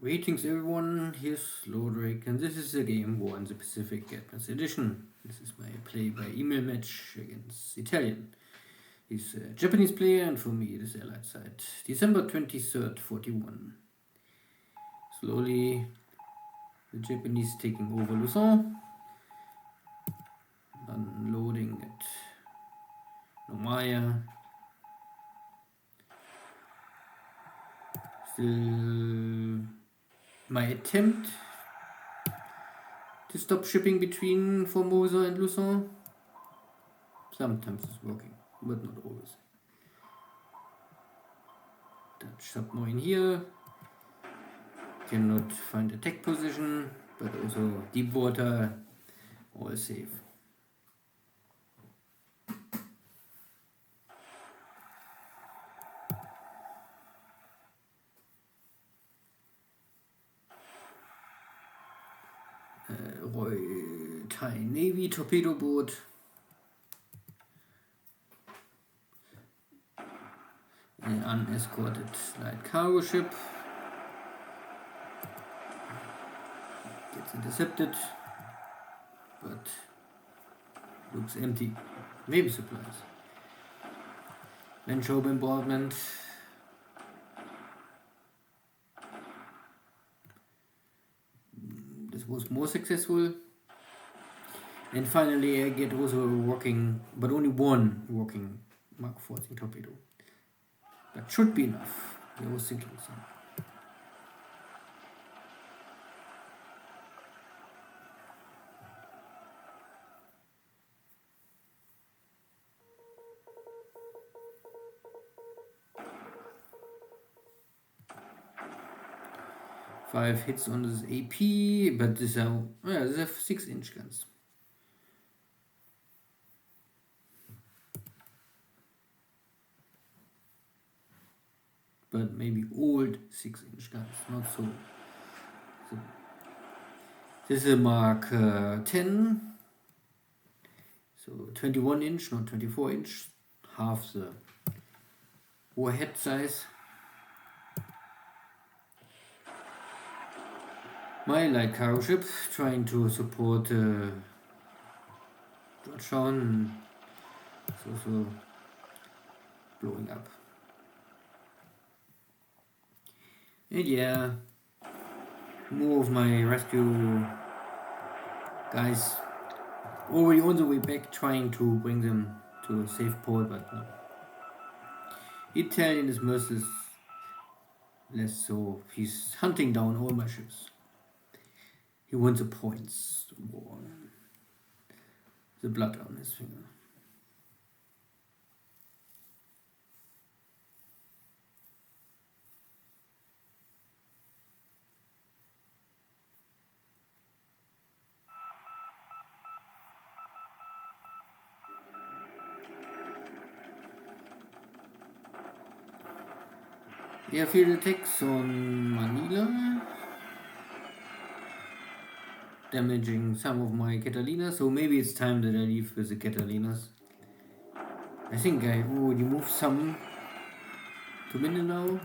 Greetings everyone, here's Lodrik, and this is the Game War in the Pacific Advance Edition. This is my play by email match against Italien. He's a Japanese player, and for me it is Allied side. December 23rd, 41. Slowly, the Japanese taking over Luzon, unloading at Nomaya. Still my attempt to stop shipping between Formosa and Luzon. Sometimes it's working, but not always. Dutch submarine here. Cannot find a tech position, but also deep water, all safe. Roy Thai Navy torpedo boat. An unescorted light cargo ship. Gets intercepted, but looks empty. Maybe supplies. Venture bombardment. This was more successful. And finally I get also a working, but only one working Mark 14 torpedo. That should be enough. I was thinking so. Five hits on this AP, but these are 6-inch guns. But maybe old 6-inch guns, not so. This is a Mark 10, so 21-inch, not 24-inch, half the warhead size. My light cargo ship trying to support Georgetown, it's also blowing up. And yeah, more of my rescue guys already on the way back, trying to bring them to a safe port, but no. Italien is merciless, so he's hunting down all my ships. He wants the points war, the blood on his finger. Airfield attacks on Manila, damaging some of my Catalinas, so maybe it's time that I leave with the Catalinas. I think I already moved some to Mindanao.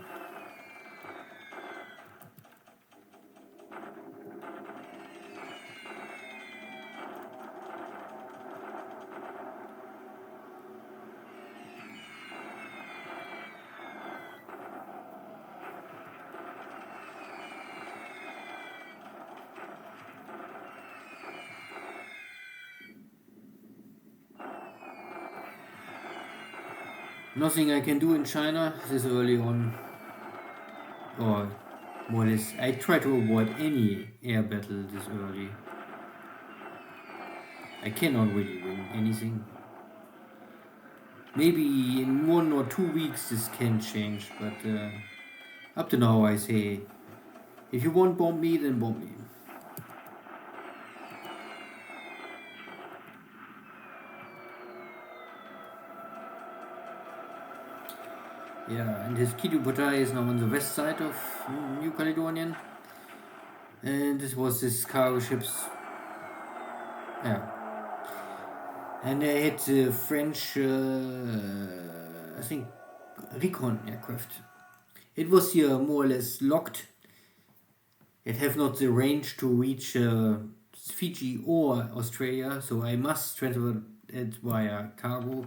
Nothing I can do in China this early on, or more or less I try to avoid any air battle this early. I cannot really win anything. Maybe in 1 or 2 weeks this can change, but up to now I say, if you want bomb me, then bomb me. Yeah, and his Kidubutai is now on the west side of New Caledonian. And this was his cargo ships. Yeah. And they had the French, I think, recon aircraft. It was here more or less locked. it have not the range to reach Fiji or Australia, so I must transfer it via cargo.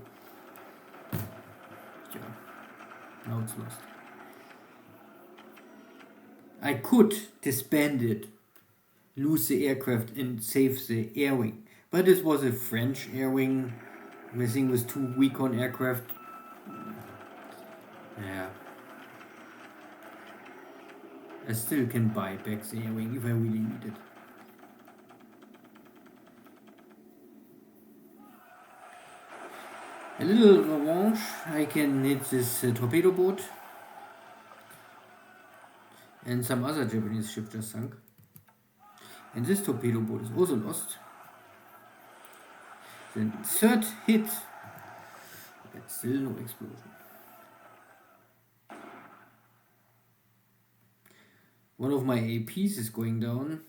Yeah, now it's lost. I could disband it, lose the aircraft and save the air wing, but this was a French air wing, messing with 2 recon aircraft. Yeah. I still can buy back the air wing if I really need it. A little revanche, I can hit this torpedo boat. And some other Japanese ship just sunk. And this torpedo boat is also lost. The third hit, but still no explosion. One of my APs is going down.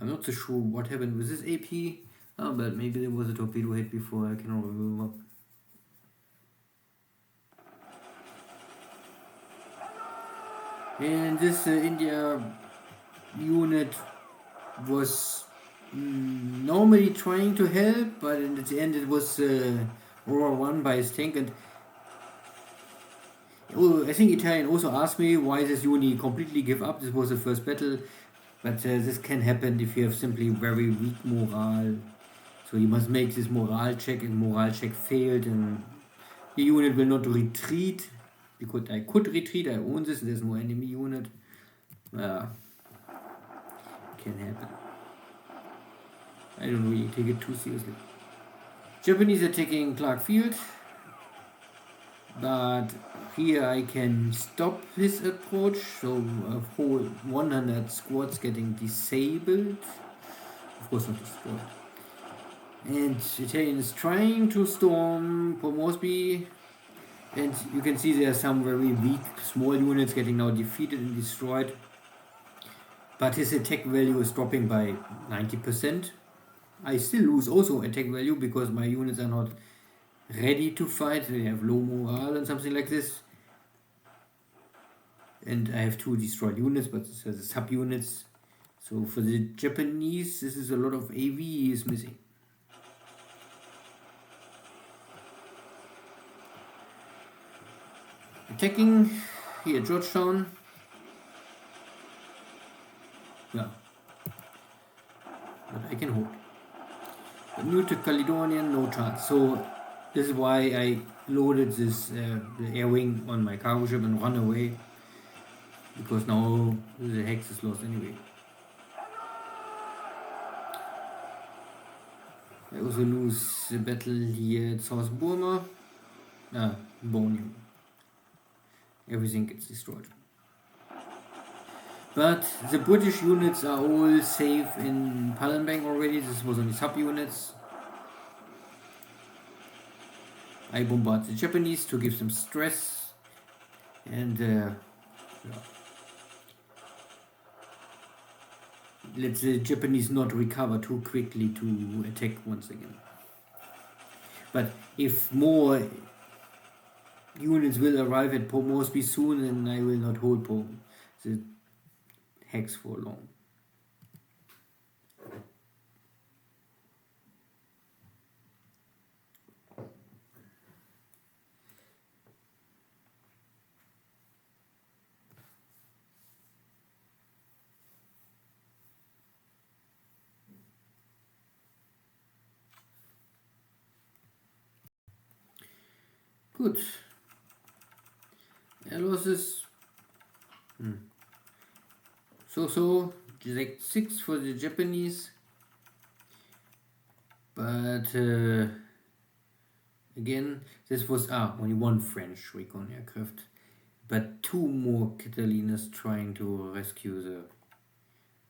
I'm not so sure what happened with this AP. Oh, but maybe there was a torpedo hit before, I cannot remember. And this India unit was normally trying to help, but in the end it was overrun by his tank. And I think Italien also asked me why this unit completely give up. This was the first battle, but this can happen if you have simply very weak morale. So you must make this morale check, and morale check failed, and the unit will not retreat. Because I could retreat, I own this, and there's no enemy unit. Can happen. I don't really take it too seriously. Japanese are taking Clark Field, but here I can stop his approach, so a whole 100 squads getting disabled. Of course not destroyed. And Italian is trying to storm Port Moresby, and you can see there are some very weak small units getting now defeated and destroyed. But his attack value is dropping by 90%. I still lose also attack value because my units are not ready to fight. They have low morale and something like this. And I have 2 destroyed units, but this has sub-units. So for the Japanese, this is a lot of AV is missing. Attacking here, Georgetown. Yeah. But I can hold. But New to Caledonian, no chance. So this is why I loaded this the air wing on my cargo ship and run away. Because now the hex is lost anyway. I also lose the battle here at South Burma. Borneo. Everything gets destroyed. But the British units are all safe in Palembang already. This was only sub-units. I bombard the Japanese to give them stress. And let the Japanese not recover too quickly to attack once again. But if more units will arrive at Port Moresby soon, then I will not hold the hex for long. Good. Air losses. So, direct 6 for the Japanese. But again, this was only 1 French recon aircraft. But 2 more Catalinas trying to rescue the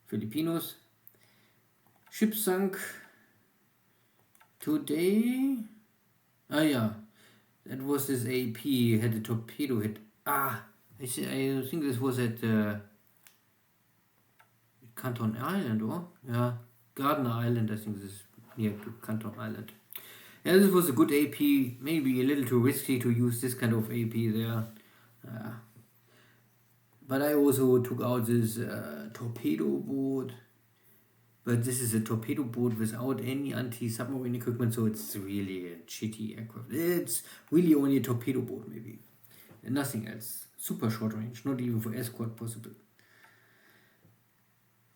Filipinos. Ship sunk today. That was this AP, had a torpedo hit. I think this was at Canton Island, or? Yeah, Gardner Island, I think this is near to Canton Island. Yeah, this was a good AP, maybe a little too risky to use this kind of AP there. But I also took out this torpedo boat. But this is a torpedo boat without any anti-submarine equipment, so it's really a shitty aircraft. It's really only a torpedo boat, maybe. And nothing else. Super short range, not even for escort possible.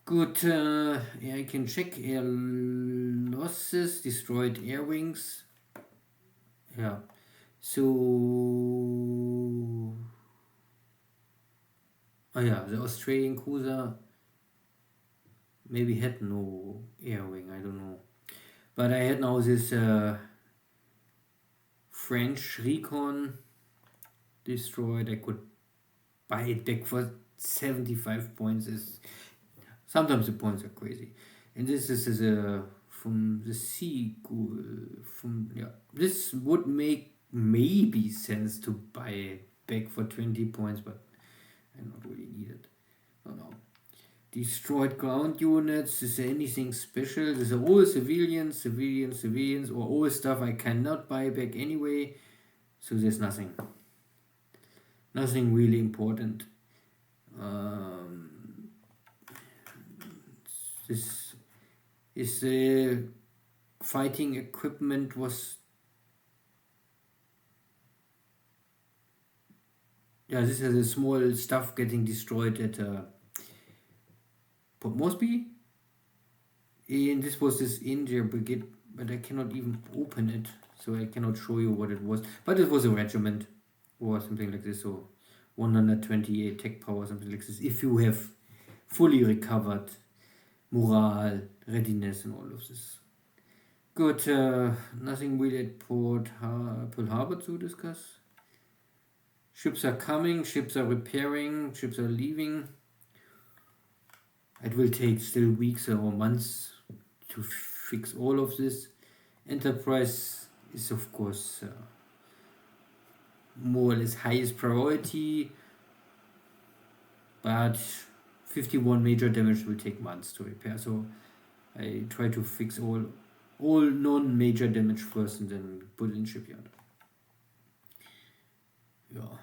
Good, yeah, I can check air losses, destroyed air wings. Yeah, so... Oh yeah, the Australian cruiser maybe had no air wing, I don't know. But I had now this French Recon destroyed. I could buy it back for 75 points. Sometimes the points are crazy. And this is from the Seagull. This would make maybe sense to buy it back for 20 points, but I don't really need it. No. Destroyed ground units. Is there anything special? These are all civilians, or all stuff I cannot buy back anyway. So there's nothing. Nothing really important. This is the fighting equipment was... Yeah, this has a small stuff getting destroyed at Port Moresby. And this was this India brigade, but I cannot even open it, so I cannot show you what it was. But it was a regiment or something like this, so 128 tech power, something like this. If you have fully recovered morale, readiness, and all of this. Good, nothing really at Pearl Harbor to discuss. Ships are coming, ships are repairing, ships are leaving. It will take still weeks or months to fix all of this. Enterprise is of course more or less highest priority, but 51 major damage will take months to repair, so I try to fix all non-major damage first and then put it in shipyard. Yeah.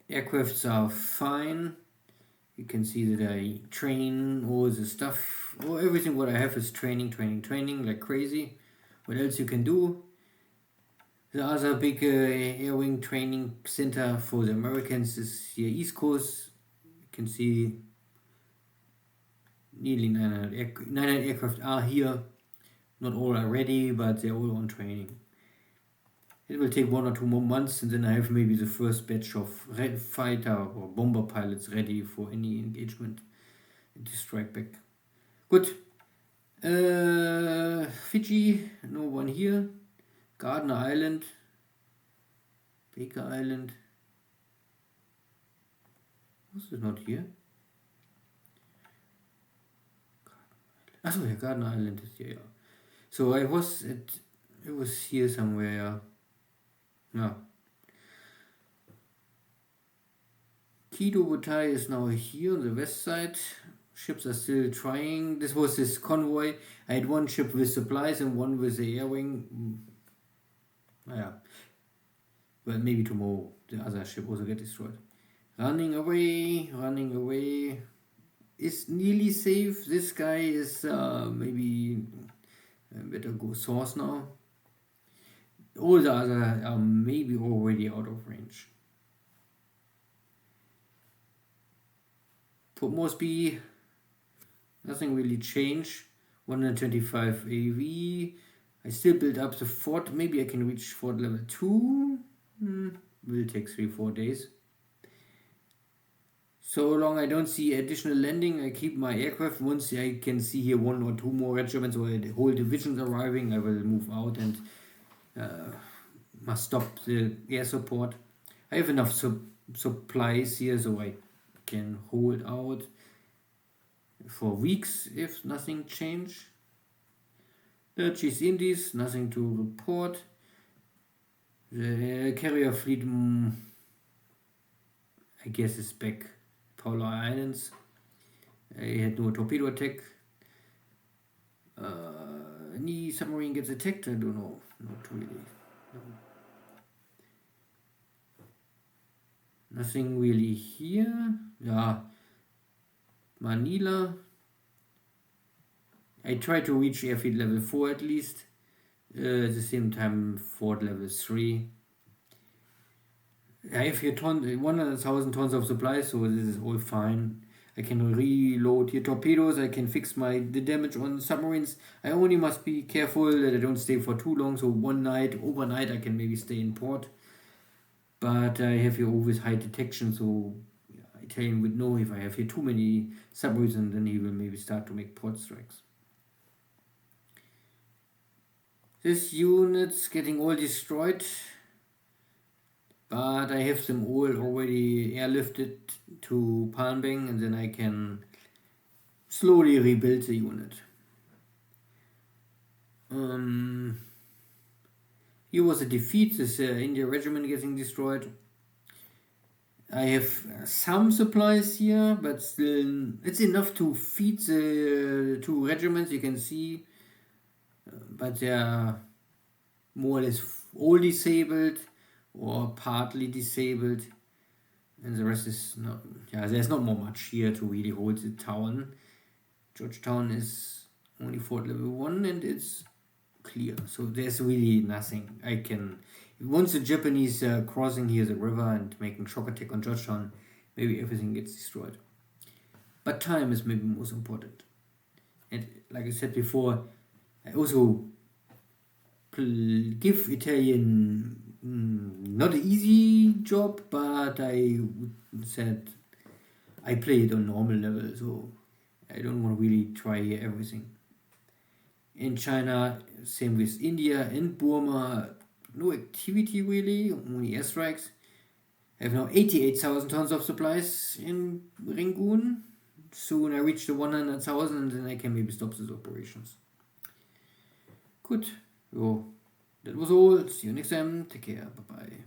Aircrafts are fine. You can see that I train all the stuff, or everything what I have is training like crazy. What else you can do? The other big air wing training center for the Americans is here East Coast. You can see nearly 900 aircraft are here. Not all are ready, but they're all on training. It will take 1 or 2 more months, and then I have maybe the first batch of fighter or bomber pilots ready for any engagement into strike back. Good. Fiji, no one here. Gardner Island, Baker Island. Was it not here? Oh yeah, Gardner Island is here. Yeah. So it was here somewhere. Yeah. Kido Butai is now here on the west side. Ships are still trying. This was this convoy. I had one ship with supplies and one with the air wing. Yeah. Well, maybe tomorrow the other ship also get destroyed. Running away. Is nearly safe. This guy is maybe better go source now. All the other are maybe already out of range. Port Moresby, nothing really changed. 125 AV. I still build up the fort. Maybe I can reach fort level 2. Will take 3-4 days. So long I don't see additional landing, I keep my aircraft. Once I can see here 1 or 2 more regiments or the whole divisions arriving, I will move out and must stop the air support. I have enough supplies here, so I can hold out for weeks if nothing change. Dutch East Indies, nothing to report. The carrier fleet, I guess, is back. Polar Islands. I had no torpedo attack. Any submarine gets attacked? I don't know. Not really. Nothing really here. Yeah, Manila. I try to reach airfield level 4 at least. At the same time, Fort level 3. I have here 100,000 tons of supplies, so this is all fine. I can reload here torpedoes. I can fix the damage on submarines. I only must be careful that I don't stay for too long. So overnight, I can maybe stay in port. But I have here always high detection, so Italian would know if I have here too many submarines, and then he will maybe start to make port strikes. This unit's getting all destroyed, but I have them all already airlifted to Palmbang, and then I can slowly rebuild the unit. Here was a defeat, this India regiment getting destroyed. I have some supplies here, but still it's enough to feed the 2 regiments, you can see. But they are more or less all disabled or partly disabled. And the rest is not, there's not more much here to really hold the town. Georgetown is only Fort level 1 and it's clear. So there's really nothing I can... Once the Japanese crossing here the river and making shock attack on Georgetown, maybe everything gets destroyed. But time is maybe most important. And like I said before, I also give Italian not an easy job, but I said I play it on normal level, so I don't want to really try everything. In China, same with India and Burma, no activity really, only airstrikes. I have now 88,000 tons of supplies in Rangoon. Soon I reach the 100,000 and then I can maybe stop these operations. Good. So, that was all. See you next time. Take care. Bye bye.